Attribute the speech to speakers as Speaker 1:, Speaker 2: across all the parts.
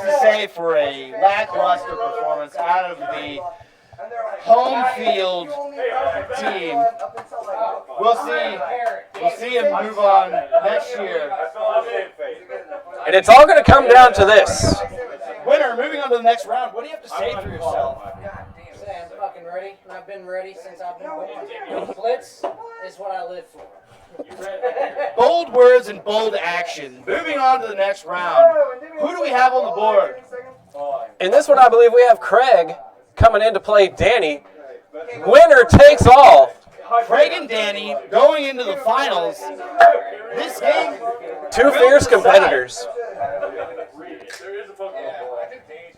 Speaker 1: to say for a lackluster performance out of the home field team. We'll see him move on next year.
Speaker 2: And it's all going to come down to this.
Speaker 1: Winner, moving on to the next round. What do you have to say for yourself?
Speaker 3: I'm fucking ready, and I've been ready since I've been born. Blitz is what I live for.
Speaker 1: Bold words and bold action. Moving on to the next round. Who do we have on the board?
Speaker 2: In this one, I believe we have Craig coming in to play Danny. Winner takes all.
Speaker 1: Craig and Danny going into the finals. This game,
Speaker 2: two fierce competitors.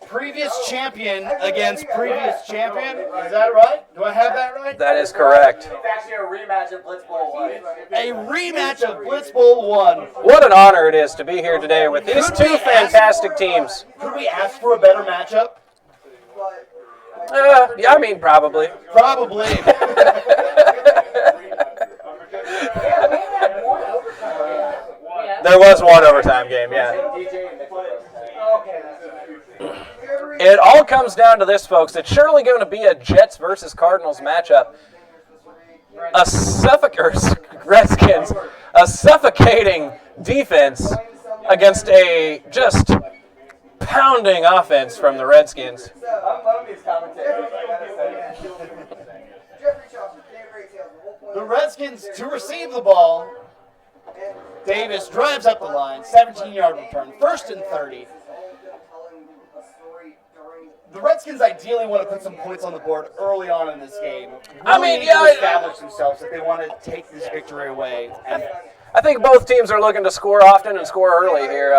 Speaker 1: Previous champion against previous champion. Is that right? Do I have that right?
Speaker 2: That is correct.
Speaker 4: It's actually a rematch of Blitz Bowl 1.
Speaker 1: A rematch of Blitz Bowl 1.
Speaker 2: What an honor it is to be here today with these two fantastic teams.
Speaker 1: Could we ask for a better matchup?
Speaker 2: Yeah, I mean, probably.
Speaker 1: Probably.
Speaker 2: There was one overtime game, yeah. It all comes down to this, folks. It's surely going to be a Jets versus Cardinals matchup. Redskins, a suffocating defense against a just pounding offense from the Redskins.
Speaker 1: The Redskins to receive the ball. Davis drives up the line, 17-yard return, 1st and 30. The Redskins ideally want to put some points on the board early on in this game.
Speaker 2: I mean,
Speaker 1: to establish themselves if they want to take this victory away. And
Speaker 2: I think both teams are looking to score often and score early here.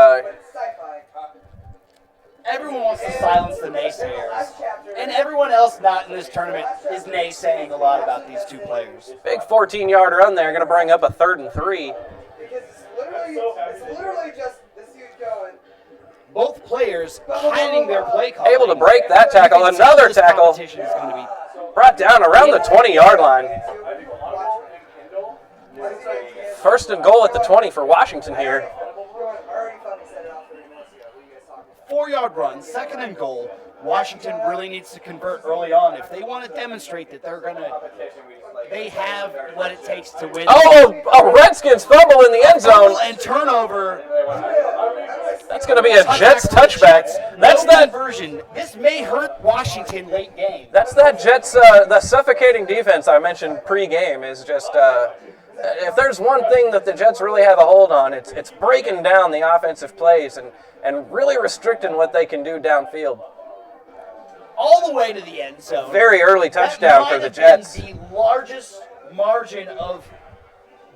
Speaker 1: Everyone wants to silence the naysayers. And everyone else not in this tournament is naysaying a lot about these two players.
Speaker 2: Big 14-yard run there, going to bring up a 3rd and 3.
Speaker 5: Because it's literally just this dude going.
Speaker 1: Both players hiding their play call.
Speaker 2: Able to break that tackle. Another tackle brought down around the 20-yard line. 1st and goal at the 20 for Washington here.
Speaker 1: 4-yard run, 2nd and goal. Washington really needs to convert early on if they want to demonstrate that they have what it takes to win.
Speaker 2: Oh, a Redskins fumble in the end zone.
Speaker 1: And turnover.
Speaker 2: That's going to be a Jets touchback. That's that
Speaker 1: version. This may hurt Washington late game.
Speaker 2: That's that Jets, the suffocating defense I mentioned pre-game is just, if there's one thing that the Jets really have a hold on, it's breaking down the offensive plays and really restricting what they can do downfield.
Speaker 1: All the way to the end zone.
Speaker 2: Very early touchdown for the Jets.
Speaker 1: The largest margin of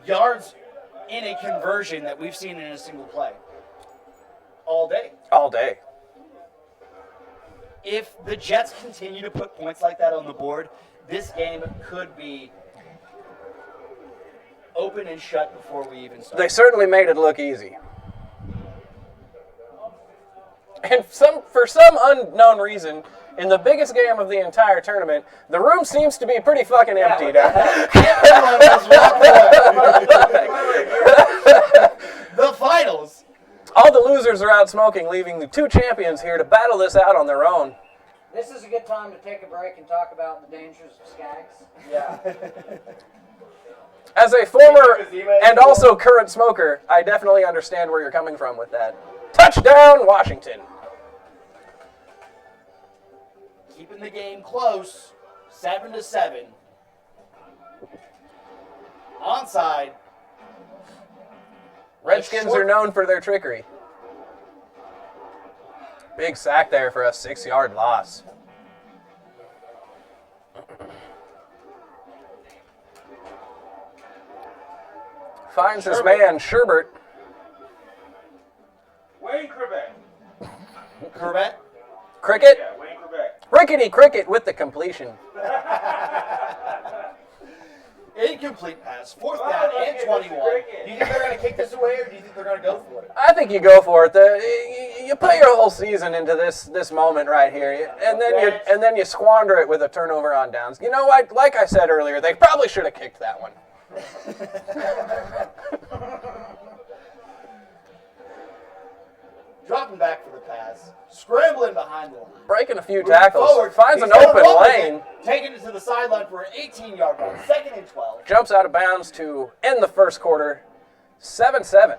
Speaker 1: yards in a conversion that we've seen in a single play. All day.
Speaker 2: All day.
Speaker 1: If the Jets continue to put points like that on the board, this game could be open and shut before we even start.
Speaker 2: They certainly made it look easy. And for some unknown reason, in the biggest game of the entire tournament, the room seems to be pretty fucking empty down there.
Speaker 1: The finals.
Speaker 2: All the losers are out smoking, leaving the two champions here to battle this out on their own.
Speaker 3: This is a good time to take a break and talk about the dangers of skags.
Speaker 1: Yeah.
Speaker 2: As a former and also current smoker, I definitely understand where you're coming from with that. Touchdown, Washington.
Speaker 1: Keeping the game close, 7-7. Onside.
Speaker 2: Redskins are known for their trickery. Big sack there for a 6-yard loss. Finds his man, Sherbert.
Speaker 4: Wayne Cribbett.
Speaker 1: Corbett.
Speaker 2: Cricket?
Speaker 4: Yeah, Wayne Cribbett.
Speaker 2: Rickety Cricket with the completion.
Speaker 1: Incomplete pass. 4th down and 21. Do you think they're going to kick this away, or do you think they're going to go for it?
Speaker 2: I think you go for it. You put your whole season into this moment right here, and then you squander it with a turnover on downs. You know what? Like I said earlier, they probably should have kicked that one.
Speaker 1: dropping back for the pass, scrambling behind the line.
Speaker 2: Breaking a few
Speaker 1: Moving
Speaker 2: tackles,
Speaker 1: forward,
Speaker 2: finds
Speaker 1: he's
Speaker 2: an
Speaker 1: gonna
Speaker 2: open
Speaker 1: run with
Speaker 2: lane,
Speaker 1: it, taking it to the sideline for an 18-yard run, 2nd and 12.
Speaker 2: jumps out of bounds to end the first quarter, 7-7.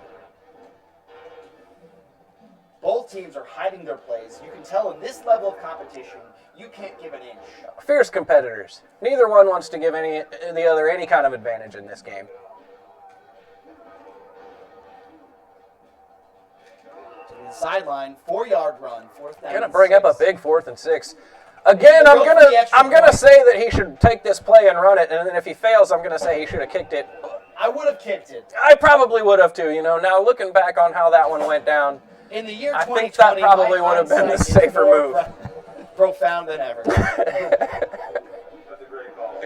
Speaker 1: Both teams are hiding their plays. You can tell in this level of competition, you can't give an inch.
Speaker 2: Fierce competitors. Neither one wants to give the other any kind of advantage in this game.
Speaker 1: To the sideline, 4-yard run, 4th down.
Speaker 2: Gonna
Speaker 1: and
Speaker 2: bring up a
Speaker 1: 6.
Speaker 2: big 4th and 6. Again, I'm gonna say that he should take this play and run it, and then if he fails, I'm gonna say he should have kicked it.
Speaker 1: I would have kicked it.
Speaker 2: I probably would have too. Now looking back on how that one went down,
Speaker 1: In the year
Speaker 2: I
Speaker 1: 2020,
Speaker 2: think that probably
Speaker 1: my
Speaker 2: would have been the
Speaker 1: hindsight is
Speaker 2: safer
Speaker 1: more
Speaker 2: move.
Speaker 1: Profound than ever.
Speaker 4: That's a great call.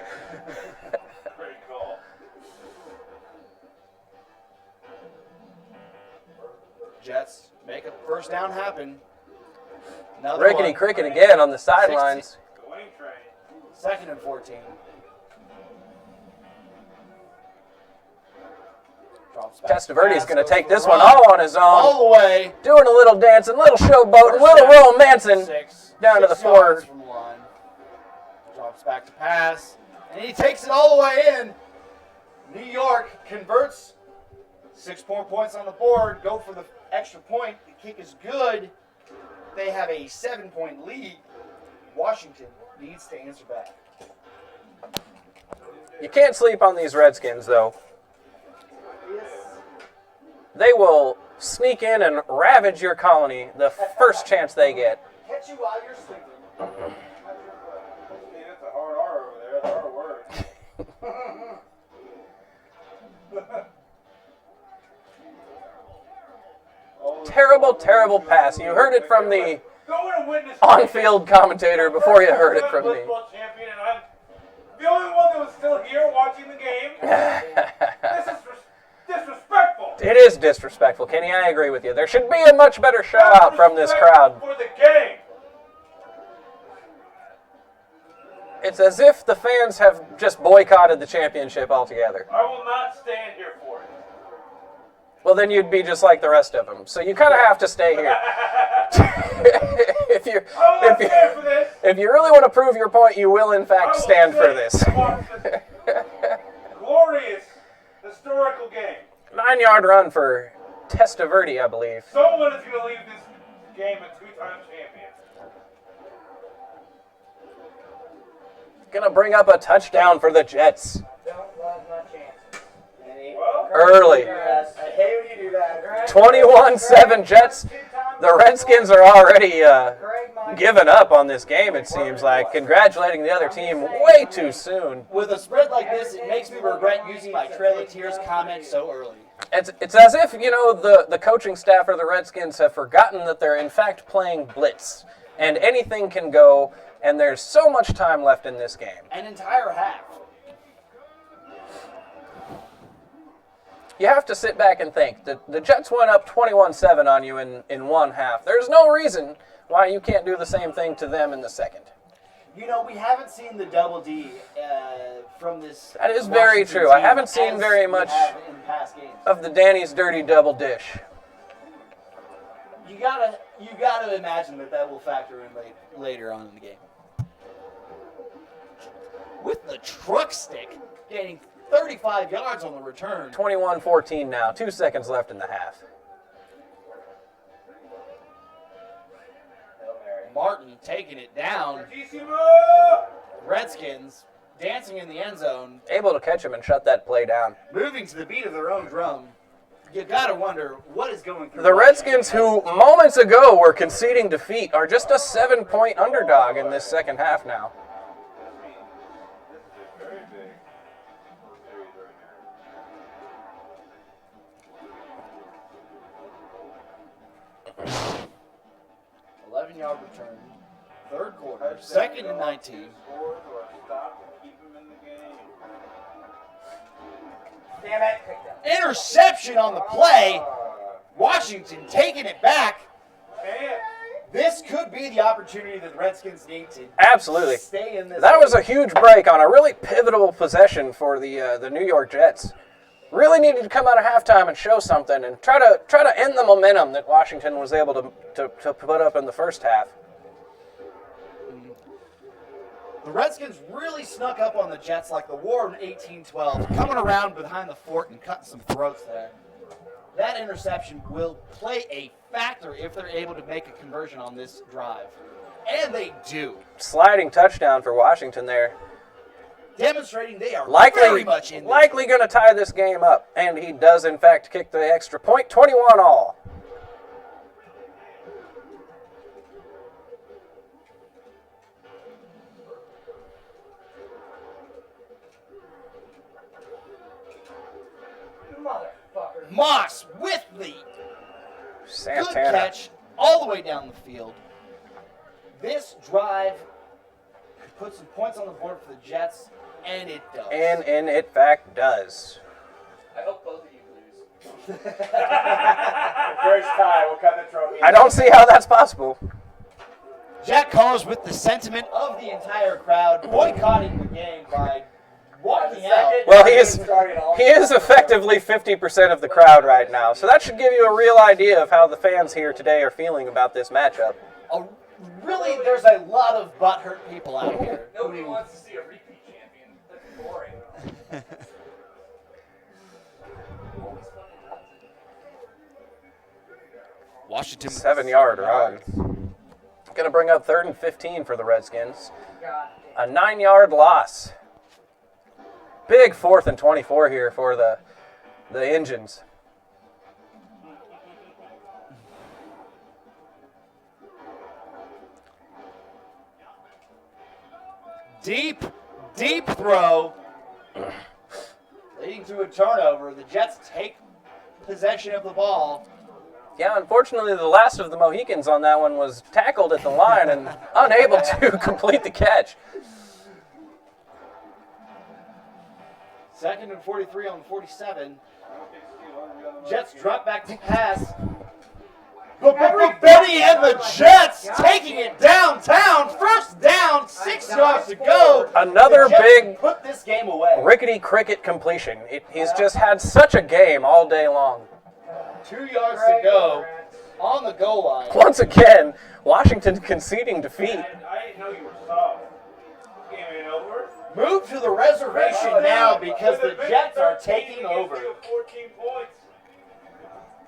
Speaker 4: Great call.
Speaker 1: Jets make a first down happen. Another
Speaker 2: Rickety
Speaker 1: one.
Speaker 2: cricket again on the sidelines.
Speaker 4: The winning train.
Speaker 1: 2nd and 14. Drops back
Speaker 2: Testaverde's
Speaker 1: pass,
Speaker 2: going to
Speaker 1: goes
Speaker 2: take
Speaker 1: for
Speaker 2: this
Speaker 1: the
Speaker 2: one
Speaker 1: run.
Speaker 2: all on his own.
Speaker 1: All the way.
Speaker 2: Doing a little dancing, little showboating, little romancing.
Speaker 1: 6,
Speaker 2: down to the
Speaker 1: 6
Speaker 2: 4.
Speaker 1: yards from the line. Drops back to pass. And he takes it all the way in. New York converts. 6 more points on the board. Go for the extra point. The kick is good. They have a 7-point lead. Washington needs to answer back.
Speaker 2: You can't sleep on these Redskins, though. They will sneak in and ravage your colony the first chance they get.
Speaker 1: Catch you while you're sleeping.
Speaker 4: Hey, that's a hard R over there. That's a hard word.
Speaker 2: Terrible, terrible pass. You heard it from the
Speaker 4: Go in and witness
Speaker 2: on-field commentator before you heard it from me.
Speaker 4: Football champion, and I'm the only one that was still here watching the game. This is disrespectful.
Speaker 2: It is disrespectful, Kenny. I agree with you. There should be a much better show out from this crowd.
Speaker 4: For the game.
Speaker 2: It's as if the fans have just boycotted the championship altogether.
Speaker 4: I will not stand here for it.
Speaker 2: Well, then you'd be just like the rest of them. So you kind of have to stay here. if you
Speaker 4: I will not stand for this.
Speaker 2: if you really want to prove your point, you will in
Speaker 4: I
Speaker 2: fact
Speaker 4: will
Speaker 2: stand for
Speaker 4: sit
Speaker 2: this.
Speaker 4: and watch this glorious, historical game.
Speaker 2: 9-yard run for Testaverde, I believe.
Speaker 4: Someone is going to leave this game a 2-time champion.
Speaker 2: Gonna bring up a touchdown for the Jets.
Speaker 3: Don't love my chances.
Speaker 4: Well,
Speaker 2: Early.
Speaker 5: I hate when you do that.
Speaker 2: 21-7 Jets. The Redskins are already
Speaker 3: Greg might
Speaker 2: giving up on this game, it seems like. Congratulating the other team way too soon.
Speaker 1: With a spread like this, it makes me regret using my Trail of Tears comment so early.
Speaker 2: It's as if, the coaching staff or the Redskins have forgotten that they're in fact playing Blitz. And anything can go, and there's so much time left in this game.
Speaker 1: An entire half.
Speaker 2: You have to sit back and think. The Jets went up 21-7 on you in one half. There's no reason why you can't do the same thing to them in the second.
Speaker 1: We haven't seen the double D from this.
Speaker 2: That is very
Speaker 1: Washington
Speaker 2: true. I
Speaker 1: team
Speaker 2: haven't seen
Speaker 1: as
Speaker 2: very
Speaker 1: we
Speaker 2: much
Speaker 1: have in past games.
Speaker 2: of the Danny's Dirty Double Dish.
Speaker 1: You gotta imagine that will factor in later on in the game. With the truck stick gaining 35 yards on the return.
Speaker 2: 21-14 now. 2 seconds left in the half.
Speaker 1: Martin taking it down.
Speaker 4: Fortissimo!
Speaker 1: Redskins dancing in the end zone,
Speaker 2: Able to catch him and shut that play down.
Speaker 1: moving to the beat of their own drum. You gotta wonder what is going through.
Speaker 2: The Redskins, who moments ago were conceding defeat, are just a 7-point underdog in this second half now.
Speaker 4: Very big series right here.
Speaker 1: 11-yard return, third quarter, 2nd and 19.
Speaker 4: Score or stop and keep him in the game.
Speaker 5: Damn it.
Speaker 1: Interception on the play. Washington taking it back.
Speaker 4: Man,
Speaker 1: This could be the opportunity that the Redskins need to
Speaker 2: Absolutely.
Speaker 1: stay in this.
Speaker 2: That was a huge break on a really pivotal possession for the New York Jets. really needed to come out of halftime and show something and try to end the momentum that Washington was able to put up in the first half.
Speaker 1: The Redskins really snuck up on the Jets like the war in 1812, coming around behind the fort and cutting some throats there. That interception will play a factor if they're able to make a conversion on this drive. And they do.
Speaker 2: Sliding touchdown for Washington there.
Speaker 1: Demonstrating they are very much in this.
Speaker 2: Likely going to tie this game up. And he does, in fact, kick the extra point. 21 all.
Speaker 3: Motherfucker.
Speaker 1: Moss with the
Speaker 2: Santana.
Speaker 1: good catch all the way down the field. This drive could put some points on the board for the Jets, and it does.
Speaker 2: And in fact does.
Speaker 5: I hope both of you lose.
Speaker 4: First tie, we'll cut the trophy.
Speaker 2: I don't see how that's possible.
Speaker 1: Jack Collins with the sentiment of the entire crowd boycotting the game by walking out.
Speaker 2: Well, he is effectively 50% of the crowd right now, so that should give you a real idea of how the fans here today are feeling about this matchup.
Speaker 1: Really, there's a lot of butthurt people out here.
Speaker 5: Nobody wants to see a repeat champion. That's boring.
Speaker 1: Washington
Speaker 2: 7-yard run. Going to bring up 3rd and 15 for the Redskins. A 9-yard loss. Big 4th and 24 here for the Engines.
Speaker 1: Deep throw, leading to a turnover. The Jets take possession of the ball.
Speaker 2: Yeah, unfortunately, the last of the Mohicans on that one was tackled at the line and unable to complete the catch.
Speaker 1: 2nd and 43 on 47. Jets drop back to pass. But Benny and the Jets taking it downtown. 1st down, 6 yards to go.
Speaker 2: Another
Speaker 1: The Jets
Speaker 2: big
Speaker 1: put this game away.
Speaker 2: rickety cricket completion. He's just had such a game all day long.
Speaker 1: 2 yards to go on the goal line.
Speaker 2: Once again, Washington conceding defeat.
Speaker 4: I didn't know you were soft. Game ain't over.
Speaker 1: Move to the reservation now because the Jets are taking over.
Speaker 4: 14 points.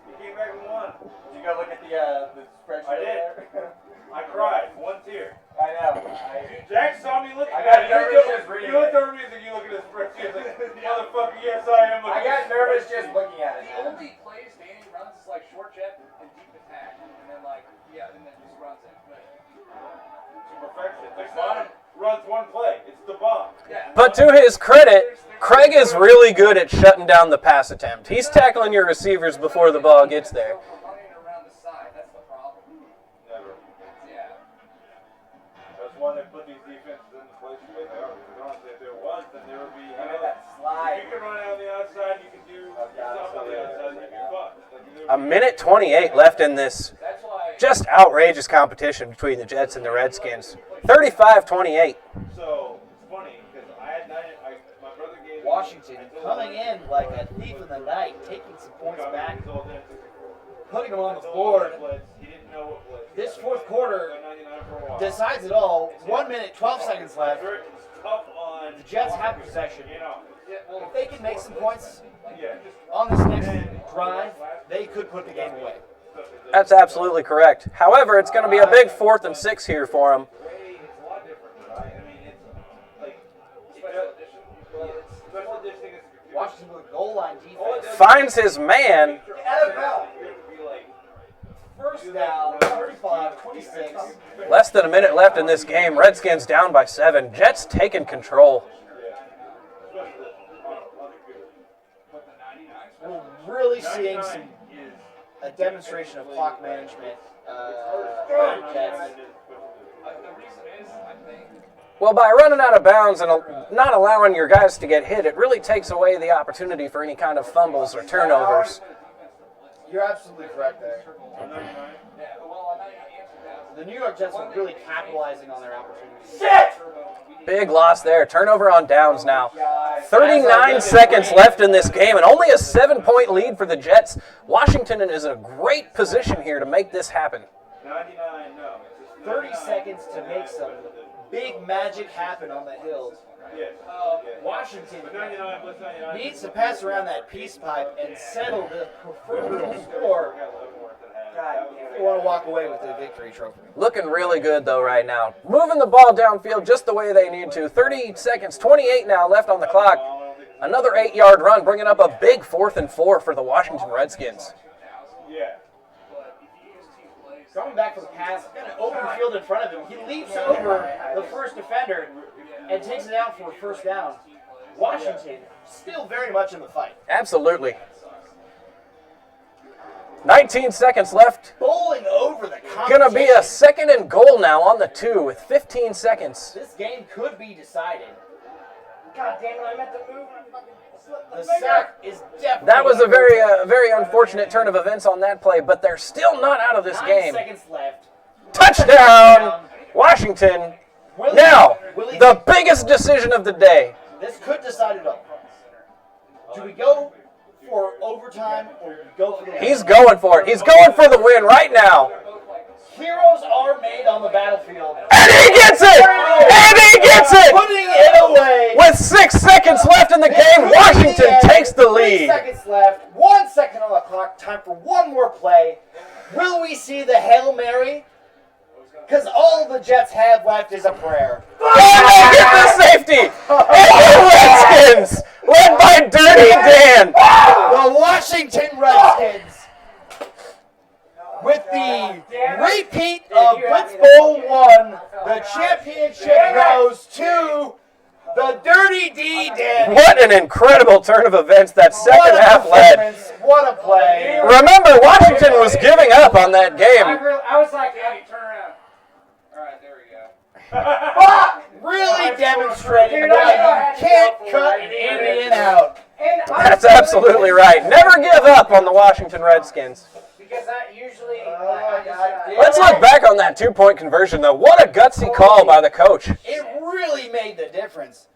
Speaker 4: You came back and won.
Speaker 5: Did you go look at the spreadsheet
Speaker 4: I did.
Speaker 5: there?
Speaker 4: I cried. 1 tear.
Speaker 5: I know.
Speaker 4: Jack saw me looking
Speaker 5: I got
Speaker 4: at it.
Speaker 5: nervous just reading
Speaker 4: You looked
Speaker 5: it.
Speaker 4: over me and you look at this spreadsheet like, motherfucker, yes I am.
Speaker 5: I got nervous just looking at it.
Speaker 6: The only plays Danny runs is like short jet and deep attack, and then and then just runs it. But
Speaker 4: To perfection. The bomb runs 1 play. It's the bomb.
Speaker 6: yeah,
Speaker 2: But to his credit, Craig is really good at shutting down the pass attempt. He's tackling your receivers before the ball gets there.
Speaker 6: running around the side, that's the problem.
Speaker 4: Never.
Speaker 6: Yeah.
Speaker 4: That's why they put these defenses in the place where they are. Because honestly, if there was, then there would be.
Speaker 5: Look at that slide.
Speaker 4: You can run out on the outside. You can do stuff on the outside. You can fuck.
Speaker 2: A minute 28 left in this
Speaker 6: That's why
Speaker 2: just outrageous competition between the Jets and the Redskins. 35-28.
Speaker 4: So it's funny because my brother gave
Speaker 1: Washington coming in like a thief in the night, taking some points back, putting them on the board.
Speaker 4: He didn't know what Blitz.
Speaker 1: This 4th quarter
Speaker 4: 99 for a while.
Speaker 1: decides it all. 1 minute, 12 seconds left.
Speaker 4: It's tough on
Speaker 1: The Jets have possession.
Speaker 4: you know.
Speaker 1: If they can make some points
Speaker 4: Yeah.
Speaker 1: on this next drive, they could put the game away.
Speaker 2: That's absolutely correct. However, it's going to be a big 4th and 6 here for him.
Speaker 4: It's a lot different, right? I mean, it's like special edition is
Speaker 1: Washington with a goal line defense.
Speaker 2: Finds his man.
Speaker 5: NFL.
Speaker 1: 1st down, 35, 26.
Speaker 2: Less than a minute left in this game. Redskins down by 7. Jets taking control.
Speaker 1: We're really seeing a demonstration of clock management for the Jets.
Speaker 6: the reason is, I think,
Speaker 2: Well, by running out of bounds and not allowing your guys to get hit, it really takes away the opportunity for any kind of fumbles or turnovers.
Speaker 1: You're absolutely correct there.
Speaker 6: yeah, well, I know you answered that.
Speaker 1: The New York Jets are really capitalizing on their opportunities.
Speaker 2: Big loss there. Turnover on downs now. 39 seconds left in this game and only a 7-point lead for the Jets. Washington is in a great position here to make this happen.
Speaker 1: 30 seconds to make some big magic happen on the Hills. Washington needs to pass around that peace pipe and settle the proverbial score. They want to walk away with the victory trophy.
Speaker 2: Looking really good, though, right now. Moving the ball downfield just the way they need to. 30 seconds, 28 now left on the clock. Another 8-yard run, bringing up a big 4th and 4 for the Washington Redskins.
Speaker 1: Coming back for the pass, got an open field in front of him. He leaps over the first defender and takes it out for a first down. Washington still very much in the fight.
Speaker 2: Absolutely. 19 seconds left.
Speaker 1: Bowling over the competition.
Speaker 2: Gonna be a 2nd and goal now on the 2 with 15 seconds.
Speaker 1: This game could be decided.
Speaker 3: God damn it, I meant to move.
Speaker 1: The sack is definitely...
Speaker 2: That was a very unfortunate turn of events on that play, but they're still not out of this
Speaker 1: 9
Speaker 2: game.
Speaker 1: seconds left.
Speaker 2: Touchdown, Washington. Now, the biggest decision of the day.
Speaker 1: This could decide it all. Do we go for overtime or do we go for the win?
Speaker 2: He's going for it. He's going for the win right now.
Speaker 1: Heroes are made on the battlefield.
Speaker 2: And he gets it! And he gets it!
Speaker 1: Putting it away.
Speaker 2: With 6 seconds left in the game, Washington takes the
Speaker 1: 3
Speaker 2: lead.
Speaker 1: seconds left. 1 second on the clock. Time for one more play. Will we see the Hail Mary? Because all the Jets have left is a prayer.
Speaker 2: And they get the safety! And the Redskins, led by Dirty Dan.
Speaker 1: The Washington Redskins, with the repeat of Blitz Bowl 1, the championship goes to the Dirty D Dan.
Speaker 2: What an incredible turn of events that
Speaker 1: What
Speaker 2: second
Speaker 1: a
Speaker 2: half led.
Speaker 1: performance. What a play.
Speaker 2: Remember, Washington was giving up on that game.
Speaker 3: I was like,
Speaker 6: Turn around. All right, there we go.
Speaker 1: Really demonstrating why you can't cut an Indian out.
Speaker 2: That's absolutely right. Never give up on the Washington Redskins.
Speaker 3: because that usually.
Speaker 2: Let's look back on that 2-point conversion, though. What a gutsy call by the coach.
Speaker 1: It really made the difference.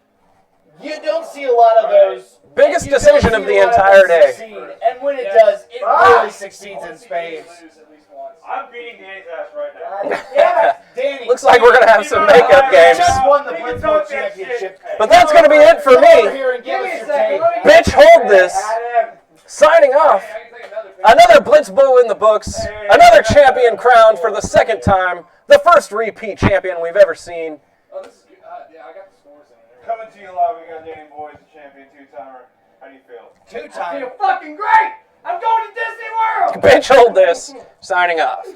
Speaker 1: You don't see a lot of those.
Speaker 2: Biggest
Speaker 1: You don't
Speaker 2: decision
Speaker 1: see
Speaker 2: of
Speaker 1: a
Speaker 2: the
Speaker 1: lot
Speaker 2: entire
Speaker 1: them
Speaker 2: day.
Speaker 1: succeed. And when it does, it really succeeds in spades.
Speaker 4: I'm beating Danny's ass right now.
Speaker 1: Danny.
Speaker 2: Looks like we're going to have some makeup games.
Speaker 1: Just won the Blitz Bowl championship.
Speaker 2: But that's going to be it for
Speaker 1: Over
Speaker 2: me.
Speaker 1: here and give us your tape.
Speaker 2: Bitch, hold this. Signing off. Another Blitz Bowl in the books. Another champion crowned for the second time. The first repeat champion we've ever seen.
Speaker 6: Oh, this is good. Yeah, I got the scores in there.
Speaker 4: Coming to you live, we got Danny Boy's the champion 2-timer. How do you feel?
Speaker 1: Two-time.
Speaker 3: Fucking great! I'm going to Disney World!
Speaker 2: Bitch, hold this. Signing off.